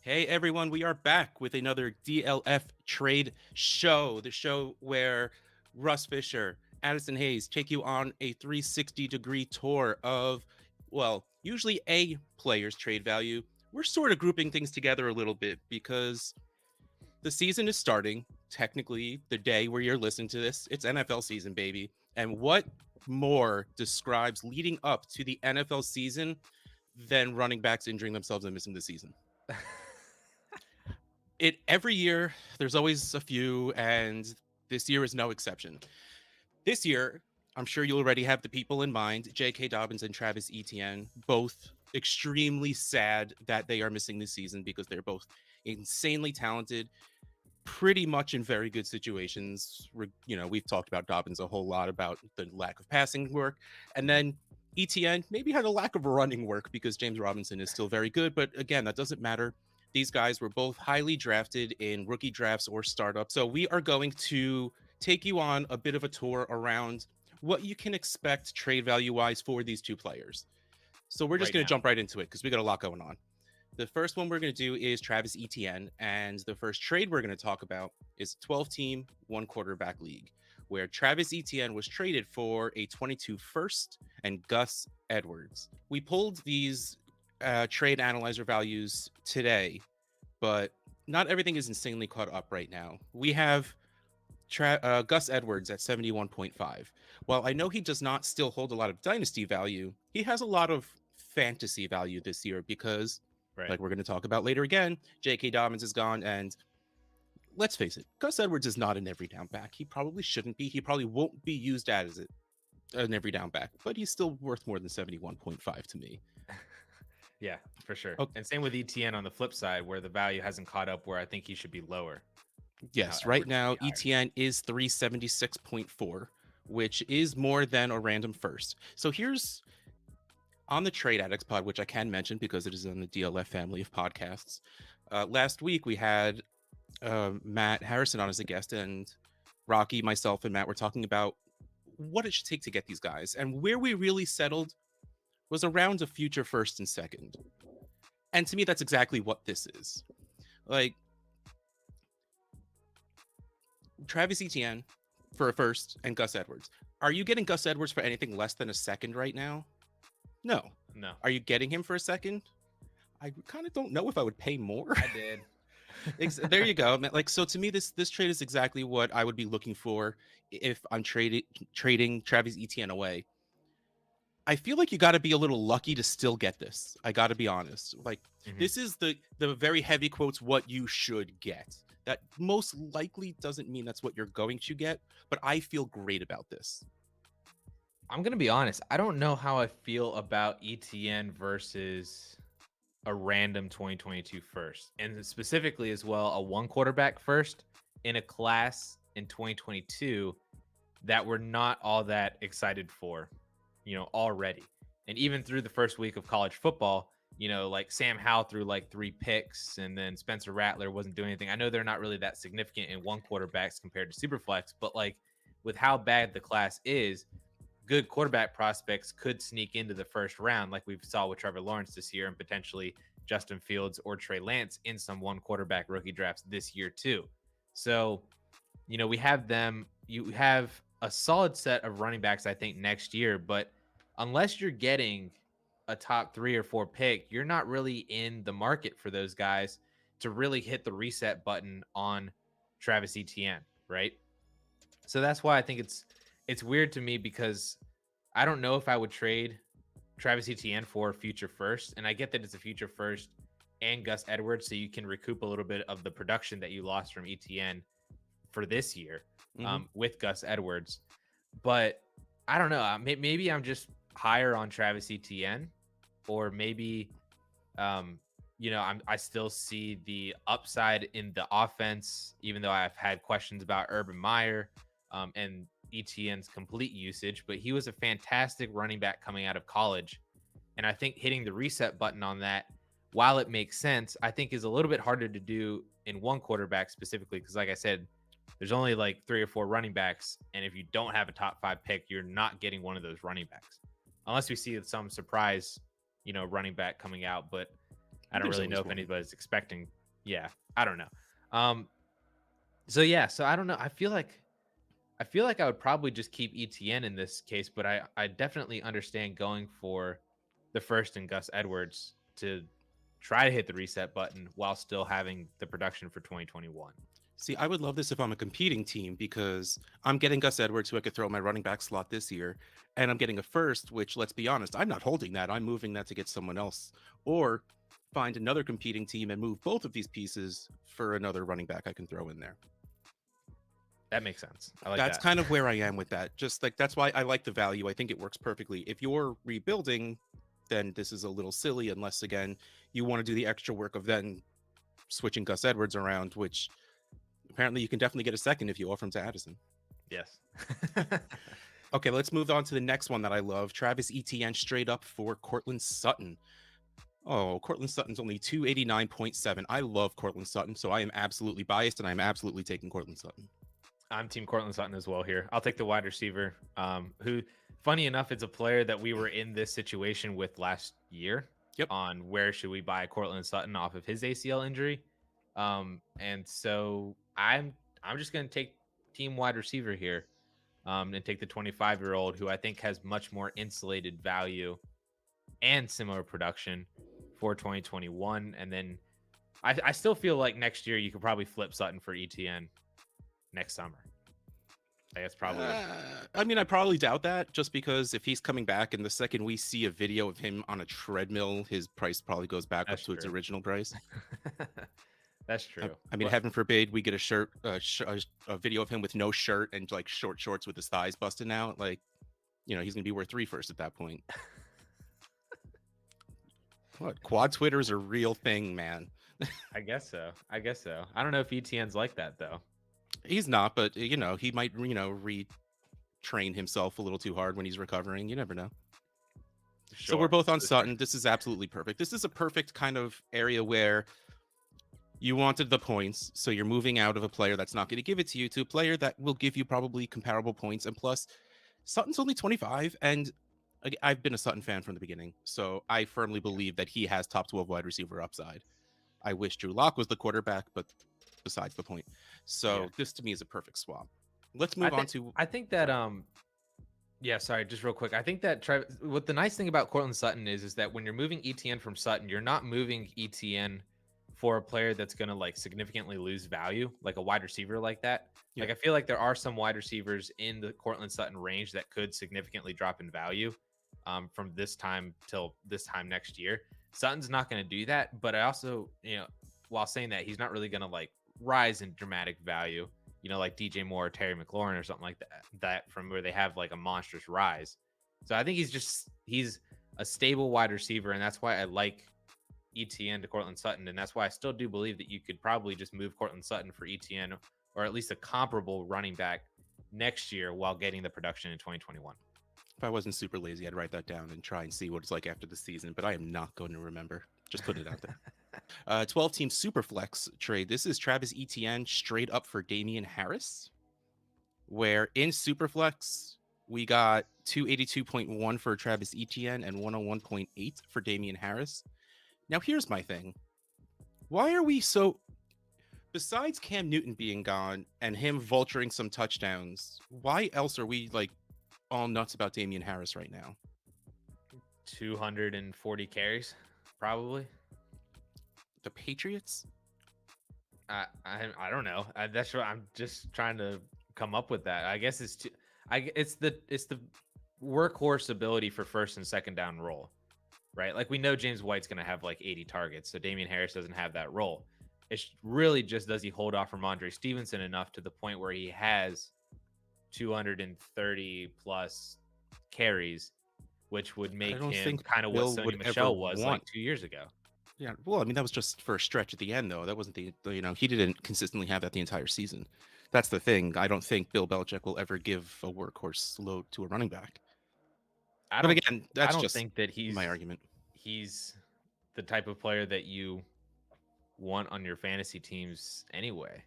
Hey everyone, we are back with another DLF Trade Show, the show where Russ Fisher, Addison Hayes take you on a 360-degree tour of, well, usually a player's trade value. We're sort of grouping things together a little bit because the season is starting. Technically, the day where you're listening to this, it's NFL season, baby. And what more describes leading up to the NFL season than running backs injuring themselves and missing the season? It every year there's always a few, and this year is no exception. This year, I'm sure you already have the people in mind: J.K. Dobbins and Travis Etienne, both extremely sad that they are missing this season because they're both insanely talented, pretty much in very good situations. We've talked about Dobbins a whole lot about the lack of passing work, and then Etienne maybe had a lack of running work because James Robinson is still very good, but again, that doesn't matter. These guys were both highly drafted in rookie drafts or startups. So we are going to take you on a bit of a tour around what you can expect trade value wise for these two players. So we're just Right going to now. jump right into it because we got a lot going on. The first one we're going to do is Travis Etienne. And the first trade we're going to talk about is 12-team, one quarterback league, where Travis Etienne was traded for a 22 first and Gus Edwards. We pulled these trade analyzer values today, but not everything is insanely caught up right now. We have Gus Edwards at 71.5. While I know he does not still hold a lot of dynasty value, he has a lot of fantasy value this year because, Right. like we're going to talk about later again, J.K. Dobbins is gone. And let's face it, Gus Edwards is not an every down back. He probably shouldn't be. He probably won't be used as an every down back, but he's still worth more than 71.5 to me. Yeah, for sure. Okay. And same with ETN on the flip side, where the value hasn't caught up where I think he should be lower. How Yes, right Edwards should now be higher. ETN is 376.4, which is more than a random first. So here's on the Trade Addicts pod, which I can mention because it is in the DLF family of podcasts. Last week we had Matt Harrison on as a guest, and Rocky, myself, and Matt were talking about what it should take to get these guys. And where we really settled was around a future first and second. And to me, that's exactly what this is. Like, Travis Etienne for a first and Gus Edwards. Are you getting Gus Edwards for anything less than a second right now? No. No, Are you getting him for a second? I kind of don't know if I would pay more. I did. There you go. Like, so to me, this trade is exactly what I would be looking for if I'm trading Travis Etienne away. I feel like you got to be a little lucky to still get this. I got to be honest. Like, this is the very heavy quotes what you should get. That most likely doesn't mean that's what you're going to get, but I feel great about this. I'm going to be honest. I don't know how I feel about ETN versus a random 2022 first. And specifically as well, a one quarterback first in a class in 2022 that we're not all that excited for, already. And even through the first week of college football, like Sam Howell threw like 3 picks and then Spencer Rattler wasn't doing anything. I know they're not really that significant in one quarterbacks compared to Superflex, but like with how bad the class is, good quarterback prospects could sneak into the first round, like we saw with Trevor Lawrence this year and potentially Justin Fields or Trey Lance in some one quarterback rookie drafts this year too. So, we have them. You have a solid set of running backs, I think, next year, but unless you're getting a top 3 or 4 pick, you're not really in the market for those guys to really hit the reset button on Travis Etienne, right? So that's why I think it's weird to me because I don't know if I would trade Travis Etienne for future first. And I get that it's a future first and Gus Edwards, so you can recoup a little bit of the production that you lost from Etienne for this year with Gus Edwards. But I don't know. Maybe I'm just higher on Travis Etienne, or maybe, I still see the upside in the offense, even though I've had questions about Urban Meyer and Etienne's complete usage. But he was a fantastic running back coming out of college. And I think hitting the reset button on that, while it makes sense, I think is a little bit harder to do in one quarterback specifically. Because like I said, there's only like 3 or 4 running backs. And if you don't have a top 5 pick, you're not getting one of those running backs. Unless we see some surprise, running back coming out. But I don't really know if anybody's expecting Yeah, I don't know. So yeah, so I don't know. I feel like I would probably just keep ETN in this case, but I definitely understand going for the first and Gus Edwards to try to hit the reset button while still having the production for 2021. See, I would love this if I'm a competing team because I'm getting Gus Edwards, who I could throw in my running back slot this year, and I'm getting a first, which, let's be honest, I'm not holding that. I'm moving that to get someone else, or find another competing team and move both of these pieces for another running back I can throw in there. That makes sense. I like That's that. kind of where I am with that. Just like that's why I like the value. I think it works perfectly. If you're rebuilding, then this is a little silly, unless again you want to do the extra work of then switching Gus Edwards around, which apparently you can definitely get a second if you offer him to Addison. Yes. Okay, let's move on to the next one that I love. Travis Etienne straight up for Cortland Sutton. Oh, Cortland Sutton's only 289.7. I love Cortland Sutton, so I am absolutely biased and I'm absolutely taking Cortland Sutton. I'm Team Cortland Sutton as well here. I'll take the wide receiver, who, funny enough, it's a player that we were in this situation with last year. Yep. On where should we buy Cortland Sutton off of his ACL injury, and so I'm just going to take team wide receiver here, and take the 25-year-old who I think has much more insulated value and similar production for 2021, and then I still feel like next year you could probably flip Sutton for ETN next summer. I guess probably. I mean, I probably doubt that just because if he's coming back and the second we see a video of him on a treadmill, his price probably goes back up to its original price. That's true. I mean, heaven forbid we get a shirt, a video of him with no shirt and like short shorts with his thighs busting out. Like, he's going to be worth 3 first at that point. What? Quad Twitter is a real thing, man. I guess so. I don't know if ETN's like that though. He's not, but he might retrain himself a little too hard when he's recovering. You never know. Sure. So we're both on Sutton. This is absolutely perfect. This is a perfect kind of area where you wanted the points, so you're moving out of a player that's not going to give it to you to a player that will give you probably comparable points. And plus, Sutton's only 25, and I've been a Sutton fan from the beginning, so I firmly believe that he has top 12 wide receiver upside. I wish Drew Lock was the quarterback, but besides the point. So this to me is a perfect swap. Let's move on to. I think that sorry, just real quick. I think that what the nice thing about Cortland Sutton is that when you're moving ETN from Sutton, you're not moving ETN for a player that's going to like significantly lose value, like a wide receiver like that. Yeah. Like I feel like there are some wide receivers in the Cortland Sutton range that could significantly drop in value from this time till this time next year. Sutton's not going to do that, but I also, while saying that, he's not really going to like rise in dramatic value, like DJ Moore or Terry McLaurin or something like that from where they have like a monstrous rise. So I think he's a stable wide receiver, and that's why I like ETN to Cortland Sutton, and that's why I still do believe that you could probably just move Cortland Sutton for ETN or at least a comparable running back next year while getting the production in 2021. If I wasn't super lazy, I'd write that down and try and see what it's like after the season, but I am not going to remember. Just put it out there. 12-team Superflex trade. This is Travis Etienne straight up for Damian Harris, where in Superflex, we got 282.1 for Travis Etienne and 101.8 for Damian Harris. Now, here's my thing. Why are we so... Besides Cam Newton being gone and him vulturing some touchdowns, why else are we, like, all nuts about Damian Harris right now? 240 carries, probably. The Patriots? I don't know. That's what I'm just trying to come up with. That I guess it's the workhorse ability for first and second down role, right? Like we know James White's going to have like 80 targets, so Damian Harris doesn't have that role. It's really just does he hold off from Ramondre Stevenson enough to the point where he has 230 plus carries, which would make him kind of what Sony Michel was like 2 years ago. Yeah, well, I mean, that was just for a stretch at the end, though. That wasn't he didn't consistently have that the entire season. That's the thing. I don't think Bill Belichick will ever give a workhorse load to a running back. But again, that's just think that he's my argument. He's the type of player that you want on your fantasy teams anyway.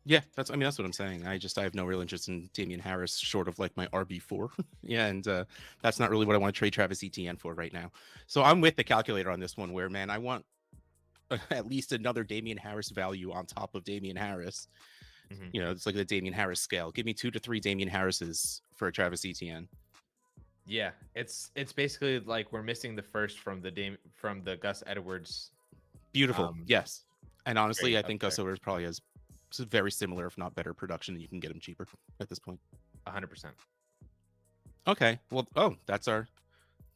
Yeah, that's what I'm saying. I have no real interest in Damian Harris short of like my RB4. Yeah, and that's not really what I want to trade Travis Etienne for right now. So I'm with the calculator on this one where, man, I want at least another Damian Harris value on top of Damian Harris. Mhm. It's like the Damian Harris scale. Give me 2 to 3 Damian Harrises for Travis Etienne. Yeah, it's basically like we're missing the first from the Gus Edwards Beautiful. Yes. And honestly, trade I up think Gus there. Edwards probably has very similar, if not better, production, and you can get him cheaper at this point. 100%. Okay. Well, that's our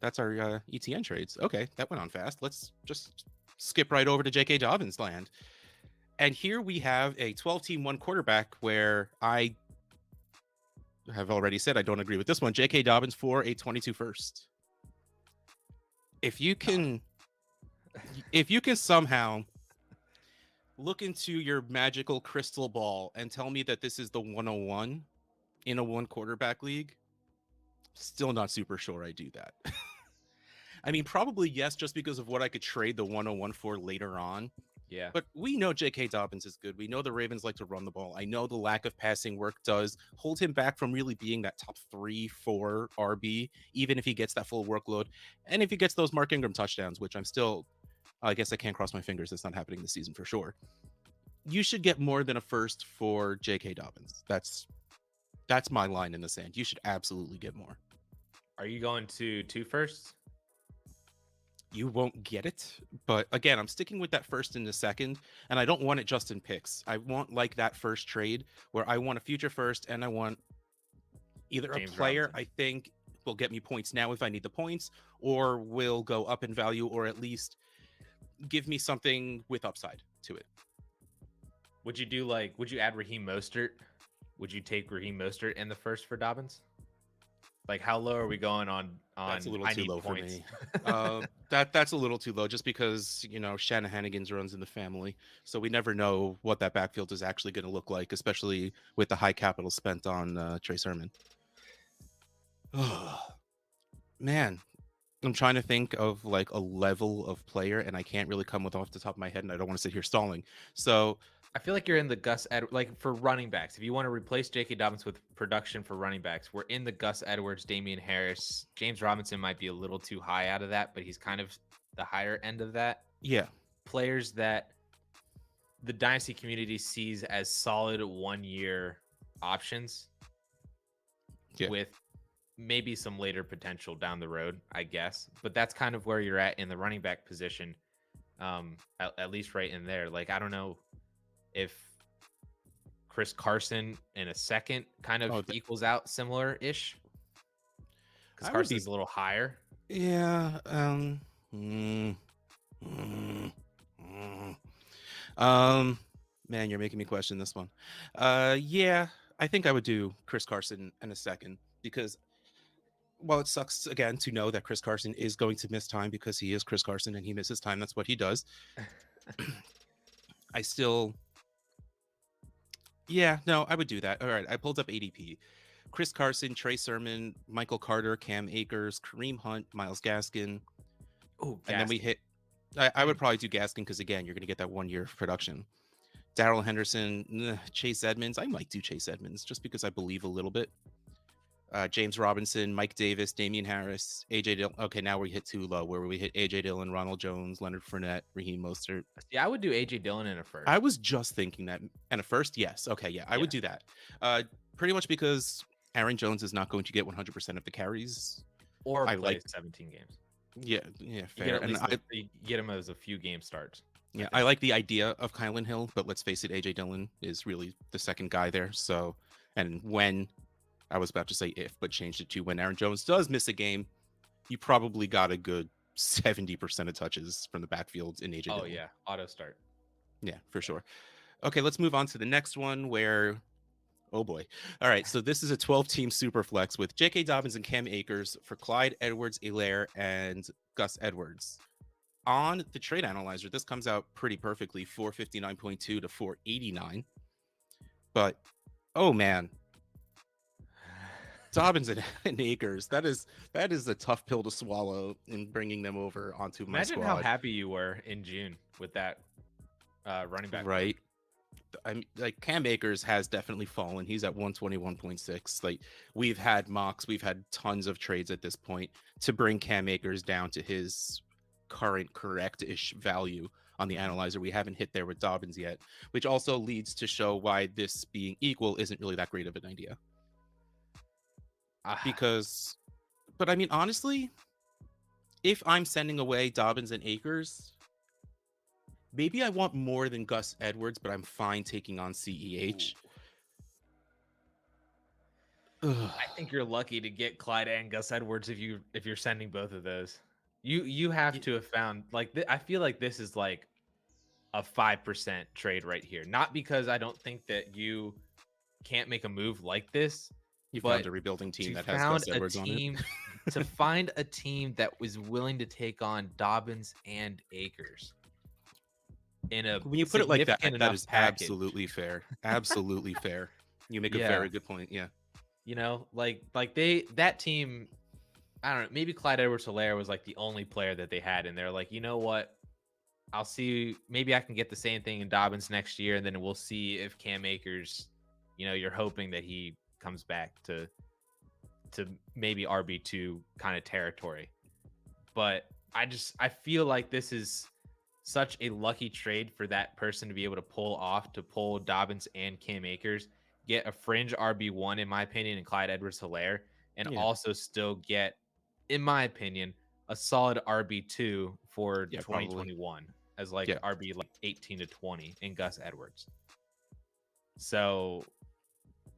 ETN trades. Okay, that went on fast. Let's just skip right over to J.K. Dobbins land. And here we have a 12-team one quarterback where I have already said I don't agree with this one. J.K. Dobbins for a 22 first. If you can somehow look into your magical crystal ball and tell me that this is the 101 in a one quarterback league, still not super sure I do that. I mean, probably yes, just because of what I could trade the 101 for later on. Yeah. But we know J.K. Dobbins is good. We know the Ravens like to run the ball. I know the lack of passing work does hold him back from really being that top 3-4 RB, even if he gets that full workload. And if he gets those Mark Ingram touchdowns, which I guess I can't cross my fingers. It's not happening this season for sure. You should get more than a first for J.K. Dobbins. That's my line in the sand. You should absolutely get more. Are you going to 2 firsts? You won't get it. But again, I'm sticking with that first and the second, and I don't want it just in picks. I want like that first trade where I want a future first and I want either James a player Robinson. I think will get me points now if I need the points, or will go up in value, or at least give me something with upside to it. Would you add Raheem Mostert? Would you take Raheem Mostert in the first for Dobbins? Like, how low are we going on That's a little I too need low points? for me. That's a little too low, just because Shanahanigans runs in the family, so we never know what that backfield is actually going to look like, especially with the high capital spent on Trey Sermon. Man, I'm trying to think of like a level of player, and I can't really come with off the top of my head, and I don't want to sit here stalling. So I feel like you're in the like for running backs. If you want to replace J.K. Dobbins with production for running backs, we're in the Gus Edwards, Damian Harris. James Robinson might be a little too high out of that, but he's kind of the higher end of that. yeah, Players that the Dynasty community sees as solid 1-year options yeah. with maybe some later potential down the road, I guess. But that's kind of where you're at in the running back position, at least right in there. Like, I don't know if Chris Carson in a second kind of equals out similar-ish, because Carson's a little higher. Yeah. Man, you're making me question this one. Yeah, I think I would do Chris Carson in a second, because while it sucks again to know that Chris Carson is going to miss time because he is Chris Carson and he misses time, that's what he does. I still, yeah, no, I would do that. All right, I pulled up ADP. Chris Carson, Trey Sermon, Michael Carter, Cam Akers, Kareem Hunt, Myles Gaskin. Oh, And then we hit, I would probably do Gaskin because, again, you're going to get that 1 year of production. Darrell Henderson, Chase Edmonds. I might do Chase Edmonds just because I believe a little bit. James Robinson, Mike Davis, Damian Harris, AJ Dillon. Okay, now we hit too low, where we hit AJ Dillon, Ronald Jones, Leonard Fournette, Raheem Mostert. Yeah, I would do AJ Dillon in a first. I was just thinking that. And a first, yes. Okay, yeah, I would do that. Pretty much because Aaron Jones is not going to get 100% of the carries. Or play 17 games. Yeah, fair. You get him as a few game starts. Yeah, I like the idea of Kylan Hill, but let's face it, AJ Dillon is really the second guy there. So, and when I was about to say if, but changed it to when Aaron Jones does miss a game, you probably got a good 70% of touches from the backfield in AJ Dillon. Oh, yeah. Auto start. Yeah, for sure. Okay, let's move on to the next one where, oh boy. All right, so this is a 12-team super flex with J.K. Dobbins and Cam Akers for Clyde Edwards-Helaire and Gus Edwards. On the trade analyzer, this comes out pretty perfectly, 459.2 to 489. But, oh man, Dobbins and Akers, that is a tough pill to swallow in bringing them over onto my squad. Imagine how happy you were in June with that running back. Right. I'm like, Cam Akers has definitely fallen. He's at 121.6. Like, we've had mocks, we've had tons of trades at this point to bring Cam Akers down to his current correct-ish value on the analyzer. We haven't hit there with Dobbins yet, which also leads to show why this being equal isn't really that great of an idea. Ah, Because, but I mean, honestly, if I'm sending away Dobbins and Akers, maybe I want more than Gus Edwards, but I'm fine taking on CEH. I think you're lucky to get Clyde and Gus Edwards if you're sending both of those. You have to have found like I feel like this is like a 5% trade right here. Not because I don't think that you can't make a move like this, You but found a rebuilding team you that has found Gus a Edwards on it. team to find a team that was willing to take on Dobbins and Akers in a When you put it like that, significant that enough is package. absolutely fair. Absolutely fair. You make a Yeah. very good point. Yeah. You know, like that team, I don't know, maybe Clyde Edwards-Helaire was like the only player that they had, and they're like, you know what? I'll see. Maybe I can get the same thing in Dobbins next year, and then we'll see if Cam Akers, you know, you're hoping that he comes back to maybe RB2 kind of territory. But I feel like this is such a lucky trade for that person to be able to pull Dobbins and Cam Akers, get a fringe RB1 in my opinion, and Clyde Edwards-Helaire, and Yeah. also still get, in my opinion, a solid RB2 for Yeah, probably. 2021 as like Yeah. RB like 18 to 20 in Gus Edwards. So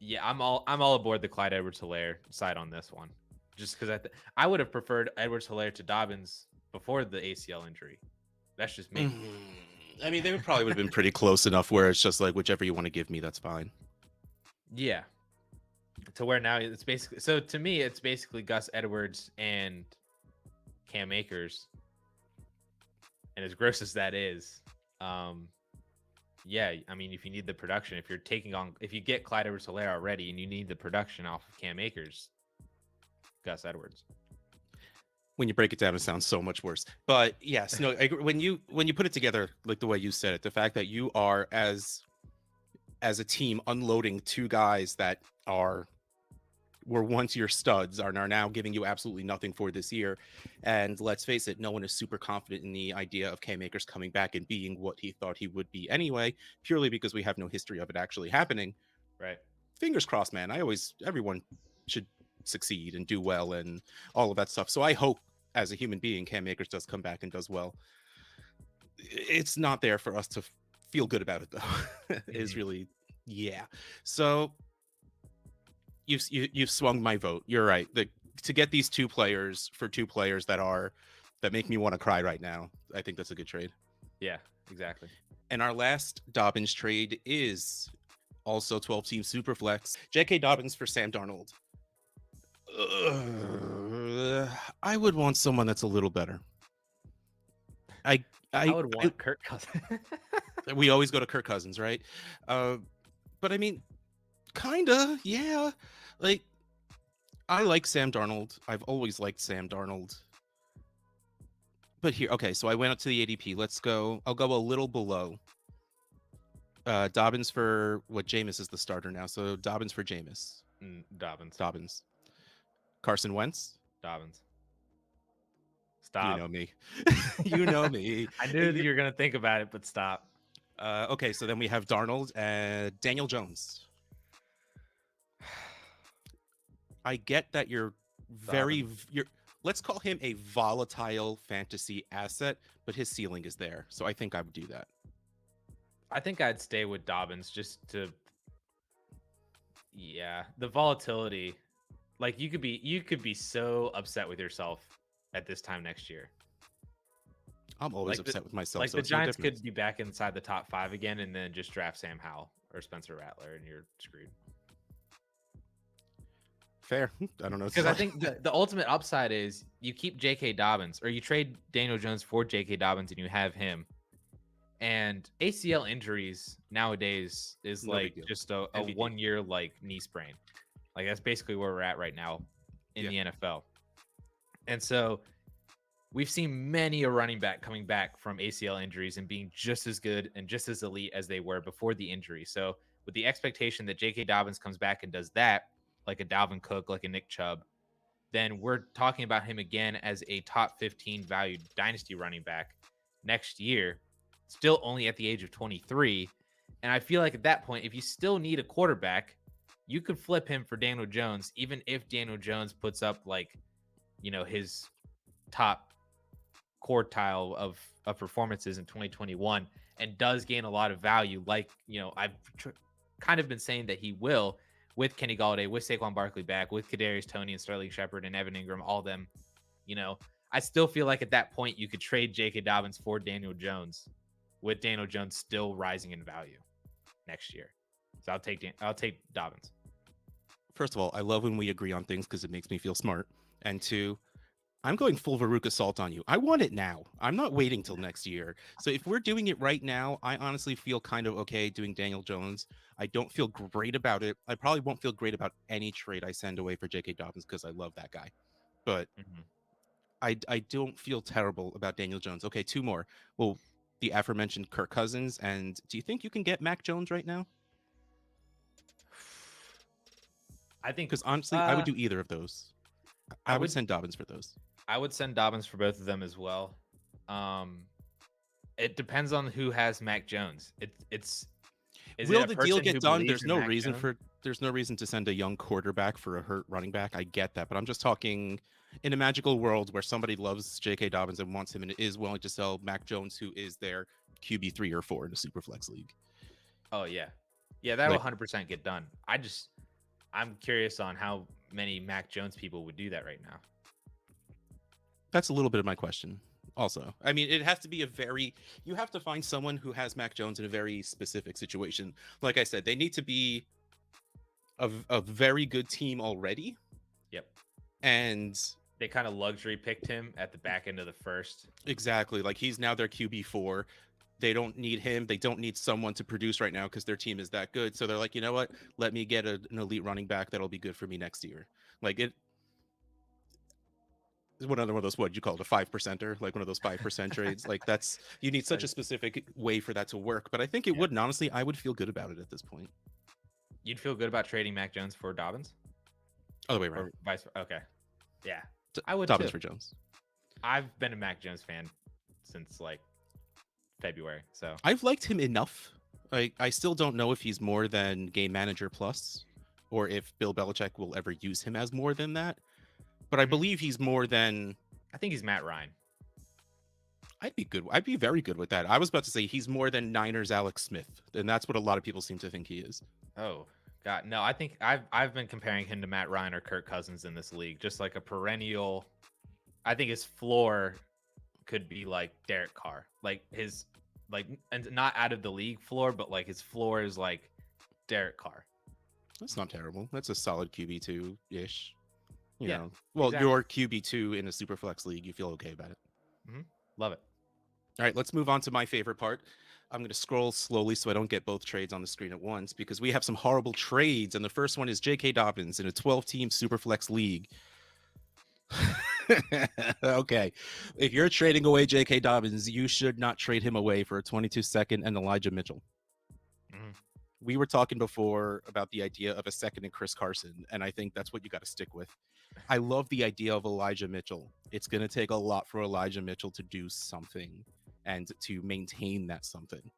yeah, I'm all aboard the Clyde Edwards-Helaire side on this one, just because I would have preferred Edwards-Helaire to Dobbins before the ACL injury. That's just me. I mean, they would probably would have been pretty close enough where it's just like whichever you want to give me, that's fine. Yeah. To where now it's basically, so to me it's basically Gus Edwards and Cam Akers. And as gross as that is, yeah, I mean, if you need the production, if you get Clyde Edwards-Helaire already and you need the production off of Cam Akers, Gus Edwards. When you break it down, it sounds so much worse. But yes, no, I agree. When you put it together like the way you said it, the fact that you are as a team unloading two guys that were once your studs are now giving you absolutely nothing for this year. And let's face it, no one is super confident in the idea of Cam Akers coming back and being what he thought he would be anyway, purely because we have no history of it actually happening. Right. Fingers crossed, man. Everyone should succeed and do well and all of that stuff. So I hope as a human being, Cam Akers does come back and does well. It's not there for us to feel good about it though. Is really, yeah. So you've swung my vote. You're right. To get these two players that make me want to cry right now, I think that's a good trade. Yeah, exactly. And our last Dobbins trade is also 12-team Superflex. J.K. Dobbins for Sam Darnold. I would want someone that's a little better. I would want Kirk Cousins. We always go to Kirk Cousins, right? But I mean, kinda, yeah. Like, I like Sam Darnold. I've always liked Sam Darnold. But here, okay, so I went up to the ADP. I'll go a little below. Dobbins for what? Jameis is the starter now, so Dobbins for Jameis. Dobbins. Carson Wentz. Dobbins. Stop. You know me. You know me. I knew that you were gonna think about it, but stop. Okay, so then we have Darnold and Daniel Jones. I get that you're let's call him a volatile fantasy asset, but his ceiling is there. So I think I would do that. I think I'd stay with Dobbins just to, yeah, the volatility. Like you could be so upset with yourself at this time next year. I'm always upset with myself. Like so the it's no Giants difference. could be back inside the top 5 again, and then just draft Sam Howell or Spencer Rattler, and you're screwed. Fair. I don't know. Because I think the ultimate upside is you keep J.K. Dobbins, or you trade Daniel Jones for J.K. Dobbins, and you have him. And ACL injuries nowadays is No like big deal. just a MVP. 1 year like knee sprain. Like that's basically where we're at right now in the NFL. And so we've seen many a running back coming back from ACL injuries and being just as good and just as elite as they were before the injury. So with the expectation that J.K. Dobbins comes back and does that, like a Dalvin Cook, like a Nick Chubb, then we're talking about him again as a top 15 valued dynasty running back next year. still only at the age of 23. And I feel like at that point, if you still need a quarterback, you could flip him for Daniel Jones, even if Daniel Jones puts up like, his top quartile of performances in 2021 and does gain a lot of value. Like, I've kind of been saying that he will with Kenny Galladay, with Saquon Barkley back, with Kadarius Toney and Sterling Shepard and Evan Ingram, all them, you know, I still feel like at that point you could trade J.K. Dobbins for Daniel Jones, with Daniel Jones still rising in value next year. So I'll take Dobbins. First of all, I love when we agree on things because it makes me feel smart. And two, I'm going full Veruca assault on you. I want it now. I'm not waiting till next year. So if we're doing it right now, I honestly feel kind of okay doing Daniel Jones. I don't feel great about it. I probably won't feel great about any trade I send away for J.K. Dobbins because I love that guy. But I don't feel terrible about Daniel Jones. Okay, two more. Well, the aforementioned Kirk Cousins. And do you think you can get Mac Jones right now? I think, because honestly, I would do either of those. I would send Dobbins for those. I would send Dobbins for both of them as well. It depends on who has Mac Jones. Will the deal get done? There's no reason to send a young quarterback for a hurt running back. I get that, but I'm just talking in a magical world where somebody loves J.K. Dobbins and wants him and is willing to sell Mac Jones, who is their QB 3 or 4 in a Superflex league. Oh yeah, that will 100% get done. I'm curious on how many Mac Jones people would do that right now. That's a little bit of my question. Also, I mean, it has to be you have to find someone who has Mac Jones in a very specific situation. Like I said, they need to be a very good team already. Yep. And they kind of luxury picked him at the back end of the first. Exactly. Like he's now their QB4. They don't need him. They don't need someone to produce right now because their team is that good. So they're like, you know what? Let me get an elite running back that'll be good for me next year. Like it. One of those, what you call it, a 5%er, like one of those 5% trades. Like you need such a specific way for that to work. But I think it would, and honestly, I would feel good about it at this point. You'd feel good about trading Mac Jones for Dobbins? Other way around. Or vice versa. Okay. Yeah. I would Dobbins for Jones. I've been a Mac Jones fan since like February. So I've liked him enough. I still don't know if he's more than game manager plus or if Bill Belichick will ever use him as more than that. But I believe he's more than... I think he's Matt Ryan. I'd be good. I'd be very good with that. I was about to say he's more than Niners Alex Smith. And that's what a lot of people seem to think he is. Oh, God. No, I think I've been comparing him to Matt Ryan or Kirk Cousins in this league. Just like a perennial... I think his floor could be like Derek Carr. Like his... and not out of the league floor, but like his floor is like Derek Carr. That's not terrible. That's a solid QB2-ish. You know, exactly. Your QB2 in a Superflex league, you feel okay about it. Love it. All right, let's move on to my favorite part. I'm going to scroll slowly so I don't get both trades on the screen at once because we have some horrible trades. And the first one is J.K. Dobbins in a 12-team Superflex league. Okay. If you're trading away J.K. Dobbins, you should not trade him away for a 22-second and Elijah Mitchell. We were talking before about the idea of a second and Chris Carson, and I think that's what you got to stick with. I love the idea of Elijah Mitchell. It's going to take a lot for Elijah Mitchell to do something and to maintain that something.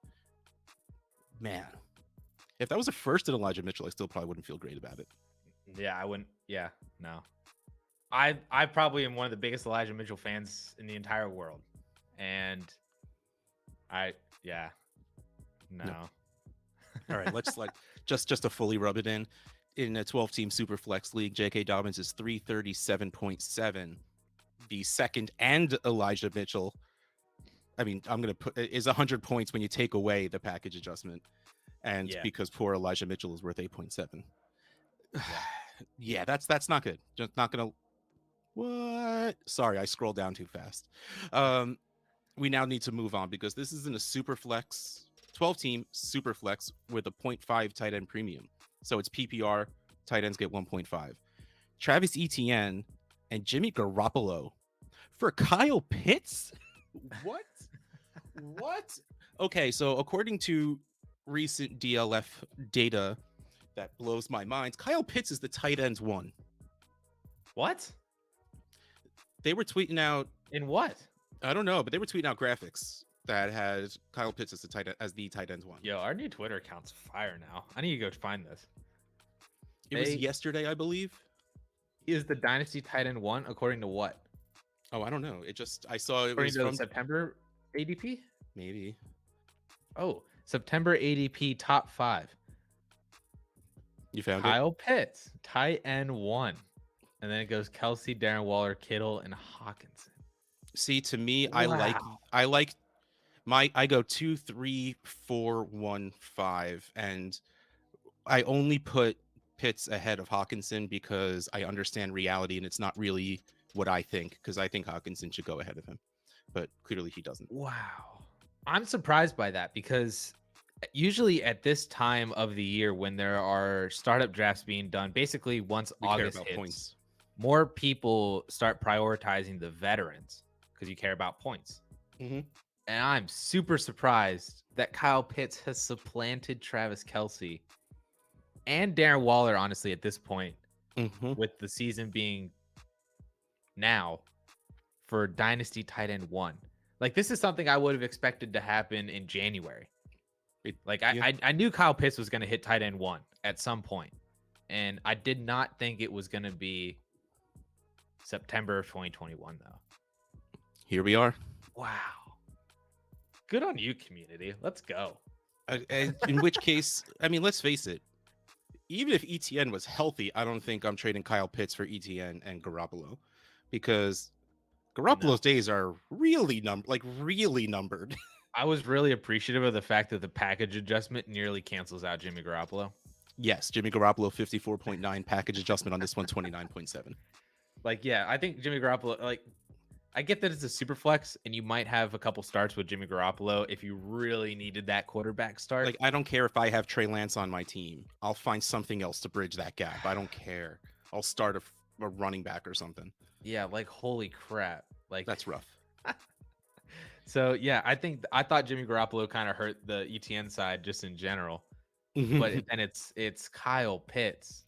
Man, if that was a first in Elijah Mitchell, I still probably wouldn't feel great about it. Yeah, I wouldn't. Yeah, no. I probably am one of the biggest Elijah Mitchell fans in the entire world. And no. All right, let's just to fully rub it in a 12-team Superflex league, J.K. Dobbins is 337.7. The second and Elijah Mitchell, I mean, I'm gonna put is 100 points when you take away the package adjustment, and because poor Elijah Mitchell is worth 8.7. Yeah, that's not good. Just not gonna. What? Sorry, I scrolled down too fast. We now need to move on because this isn't a Superflex. 12-team Superflex with a 0.5 tight end premium. So it's PPR, tight ends get 1.5. Travis Etienne and Jimmy Garoppolo for Kyle Pitts? What? What? Okay, so according to recent DLF data that blows my mind, Kyle Pitts is the tight ends one. What? They were tweeting out... In what? I don't know, but they were tweeting out graphics that had Kyle Pitts as the tight end one. Yo, our new Twitter account's fire now. I need to go find this. It was yesterday, I believe. He is the Dynasty tight end 1 according to what? Oh, I don't know. I saw it According was to from the September ADP? maybe. Oh, September ADP top 5. You found Kyle Pitts, tight end 1. And then it goes Kelsey, Darren Waller, Kittle, and Hawkinson. See, to me, Wow. I like I go 2, 3, 4, 1, 5, and I only put Pitts ahead of Hawkinson because I understand reality, and it's not really what I think, because I think Hawkinson should go ahead of him, but clearly he doesn't. Wow. I'm surprised by that because usually at this time of the year when there are startup drafts being done, basically once We care August about hits, points. more people start prioritizing the veterans because you care about points. Mhm. And I'm super surprised that Kyle Pitts has supplanted Travis Kelce and Darren Waller, honestly, at this point, Mhm. with the season being now for Dynasty tight end 1. Like, this is something I would have expected to happen in January. Like, Yeah. I knew Kyle Pitts was going to hit tight end 1 at some point, and I did not think it was going to be September of 2021, though. Here we are. Wow. Good on you, community. Let's go. In which case, I mean, let's face it. Even if Etienne was healthy, I don't think I'm trading Kyle Pitts for Etienne and Garoppolo, because Garoppolo's days are really numbered. I was really appreciative of the fact that the package adjustment nearly cancels out Jimmy Garoppolo. Yes, Jimmy Garoppolo 54.9 package adjustment on this one 29.7. Like, yeah, I think Jimmy Garoppolo, like, I get that it's a super flex and you might have a couple starts with Jimmy Garoppolo if you really needed that quarterback start. Like, I don't care if I have Trey Lance on my team. I'll find something else to bridge that gap. I don't care. I'll start a running back or something. Yeah, like, holy crap. Like, that's rough. So, yeah, I thought Jimmy Garoppolo kind of hurt the ETN side just in general. But then it's Kyle Pitts.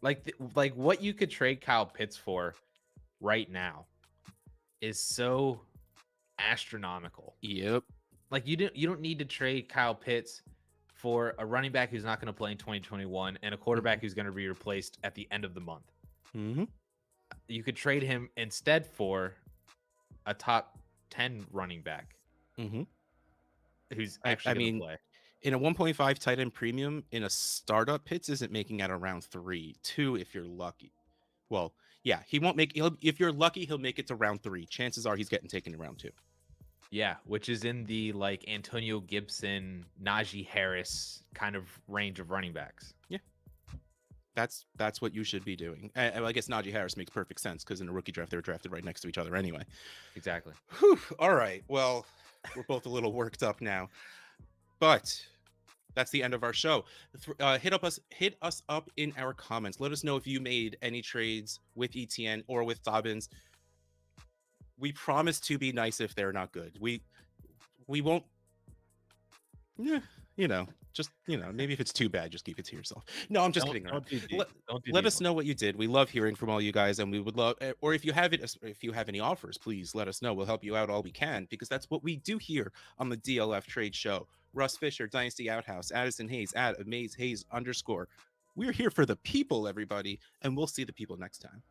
Like what you could trade Kyle Pitts for right now is so astronomical. Yep. Like you don't need to trade Kyle Pitts for a running back who's not going to play in 2021 and a quarterback who's going to be replaced at the end of the month. Mm-hmm. You could trade him instead for a top 10 running back who's actually going to play. In a 1.5 tight end premium in a startup, Pitts isn't making at around 3, 2 if you're lucky. Well, yeah, he won't make. If you're lucky, he'll make it to round 3. Chances are he's getting taken in round 2. Yeah, which is in the like Antonio Gibson, Najee Harris kind of range of running backs. Yeah, that's what you should be doing. And I guess Najee Harris makes perfect sense because in a rookie draft they were drafted right next to each other anyway. Exactly. Whew. All right. Well, we're both a little worked up now. But that's the end of our show. Hit us up in our comments. Let us know if you made any trades with ETN or with Dobbins. We promise to be nice if they're not good. We won't. Yeah, maybe if it's too bad, just keep it to yourself. No, I'm just kidding. Let us know what you did. We love hearing from all you guys, and we would love, or if you have any offers, please let us know. We'll help you out all we can, because that's what we do here on the DLF Trade Show. Russ Fisher, Dynasty Outhouse, Addison Hayes, @AmazeHayes_. We're here for the people, everybody, and we'll see the people next time.